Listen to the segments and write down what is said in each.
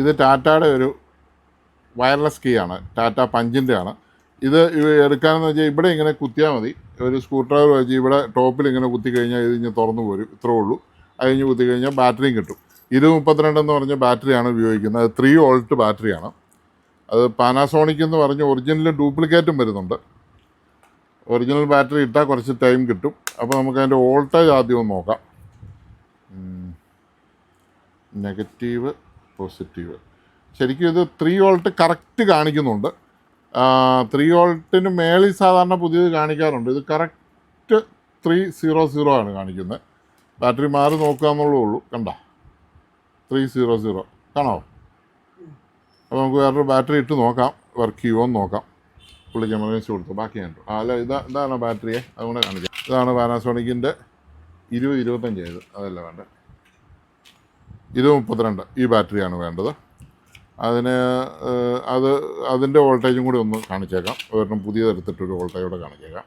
ഇത് ടാറ്റയുടെ ഒരു വയർലെസ് കീ ആണ്, ടാറ്റ പഞ്ചിൻ്റെ ആണ്. ഇത് എടുക്കാമെന്ന് വെച്ചാൽ ഇവിടെ ഇങ്ങനെ കുത്തിയാൽ മതി. ഒരു സ്ക്രൂ ഡ്രൈവർ വെച്ച് ഇവിടെ ടോപ്പിൽ ഇങ്ങനെ കുത്തി കഴിഞ്ഞാൽ ഇത് ഇങ്ങനെ തുറന്നു പോരും. ഇത്രേ ഉള്ളൂ. അത് കഴിഞ്ഞ് കുത്തി കഴിഞ്ഞാൽ ബാറ്ററിയും കിട്ടും. 2032 എന്ന് പറഞ്ഞ ബാറ്ററിയാണ് ഉപയോഗിക്കുന്നത്. അത് 3 വോൾട്ട് ബാറ്ററിയാണ്. അത് പാനാസോണിക് എന്ന് പറഞ്ഞ് ഒറിജിനലും ഡ്യൂപ്ലിക്കേറ്റും വരുന്നുണ്ട്. ഒറിജിനൽ ബാറ്ററി ഇട്ടാൽ കുറച്ച് ടൈം കിട്ടും. അപ്പോൾ നമുക്ക് അതിൻ്റെ വോൾട്ടേജ് ആദ്യം ഒന്ന് നോക്കാം. Negative, positive. ശരിക്കും ഇത് 3 വോൾട്ട് കറക്റ്റ് കാണിക്കുന്നുണ്ട്. 3 വോൾട്ടിന് മേളിൽ സാധാരണ പുതിയത് കാണിക്കാറുണ്ട്. ഇത് കറക്റ്റ് 300 ആണ് കാണിക്കുന്നത്. ബാറ്ററി മാറി നോക്കുക എന്നുള്ളേ ഉള്ളൂ. കണ്ട 300 കാണാമോ? അപ്പോൾ നമുക്ക് വേറൊരു ബാറ്ററി ഇട്ട് നോക്കാം, വർക്ക് ചെയ്യുമോ എന്ന് നോക്കാം. പുള്ളിക്ക് എമർജൻസി കൊടുത്തു. ബാക്കി ഞാൻ അല്ല, ഇതാണ് ബാറ്ററിയെ, അതുകൊണ്ട് കാണിക്കാം. ഇതാണ് പാനാസോണിക്കിൻ്റെ 2025 അതല്ല വേണ്ടത്, 2032 ഈ ബാറ്ററിയാണ് വേണ്ടത്. അതിൻ്റെ വോൾട്ടേജും കൂടി ഒന്ന് കാണിച്ചേക്കാം. ഒരെണ്ണം പുതിയതെടുത്തിട്ടൊരു വോൾട്ടേജോടെ കാണിച്ചേക്കാം.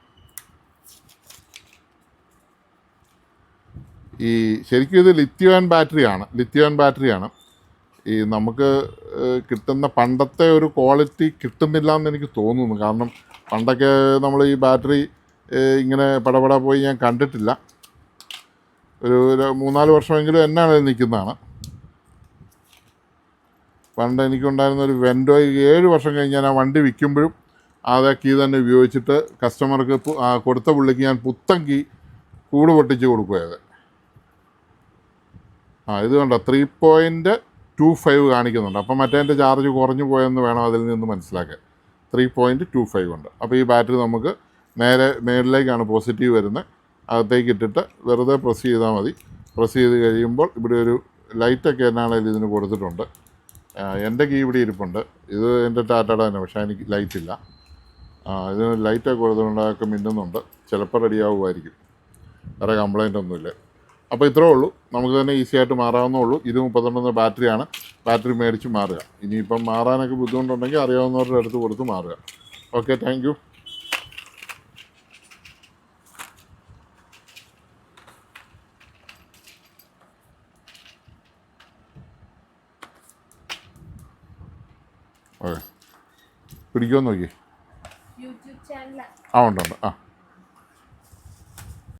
ഈ ശരിക്കും ഇത് ലിഥിയം ബാറ്ററിയാണ്. ഈ നമുക്ക് കിട്ടുന്ന പണ്ടത്തെ ഒരു ക്വാളിറ്റി കിട്ടുന്നില്ല എന്ന് എനിക്ക് തോന്നുന്നു. കാരണം പണ്ടൊക്കെ നമ്മൾ ഈ ബാറ്ററി ഇങ്ങനെ പടപട പോയി ഞാൻ കണ്ടിട്ടില്ല. ഒരു 3-4 വർഷമെങ്കിലും എന്നാണ് നിൽക്കുന്നതാണ്. പണ്ട് എനിക്കുണ്ടായിരുന്ന ഒരു വെൻഡോ 7 വർഷം കഴിഞ്ഞ് ഞാൻ ആ വണ്ടി വിൽക്കുമ്പോഴും അതേ കീ തന്നെ ഉപയോഗിച്ചിട്ട് കസ്റ്റമർക്ക് കൊടുത്ത പുള്ളിക്ക് ഞാൻ പുത്തൻ കീ കൂട് പൊട്ടിച്ച് കൊടുക്കുകയത്. ഇത് കണ്ടോ 3.25 കാണിക്കുന്നുണ്ട്. അപ്പം മറ്റേതിൻ്റെ ചാർജ് കുറഞ്ഞു പോയെന്ന് വേണം അതിൽ നിന്ന് മനസ്സിലാക്കാൻ. 3.25 ഉണ്ട്. അപ്പോൾ ഈ ബാറ്ററി നമുക്ക് നേരെ മേളിലേക്കാണ് പോസിറ്റീവ് വരുന്നത്. അകത്തേക്ക് ഇട്ടിട്ട് വെറുതെ പ്രസ് ചെയ്താൽ മതി. പ്രസ് ചെയ്ത് കഴിയുമ്പോൾ ഇവിടെ ഒരു ലൈറ്റൊക്കെ എന്നാണെങ്കിലും ഇതിന് കൊടുത്തിട്ടുണ്ട്. എൻ്റെ കീ ഇവിടെ ഇരിപ്പുണ്ട്. ഇത് എൻ്റെ ടാറ്റയുടെ തന്നെ, പക്ഷേ എനിക്ക് ലൈറ്റില്ല. ഇതിന് ലൈറ്റൊക്കെ കൊടുത്തിട്ടുണ്ട്, അതൊക്കെ മിന്നുന്നുണ്ട്. ചിലപ്പോൾ റെഡിയാവുമായിരിക്കും. വേറെ കംപ്ലൈൻ്റ് ഒന്നുമില്ല. അപ്പോൾ ഇത്രേ ഉള്ളൂ. നമുക്ക് തന്നെ ഈസി ആയിട്ട് മാറാവുന്നേ ഉള്ളൂ. 2032 ബാറ്ററിയാണ്. ബാറ്ററി മേടിച്ച് മാറുക. ഇനിയിപ്പം മാറാനൊക്കെ ബുദ്ധിമുട്ടുണ്ടെങ്കിൽ അറിയാവുന്നവരുടെ അടുത്ത് കൊടുത്ത് മാറുക. Okay, thank you. ഓക്കെ, പിടിക്കുമെന്ന് നോക്കി. ഉണ്ട്.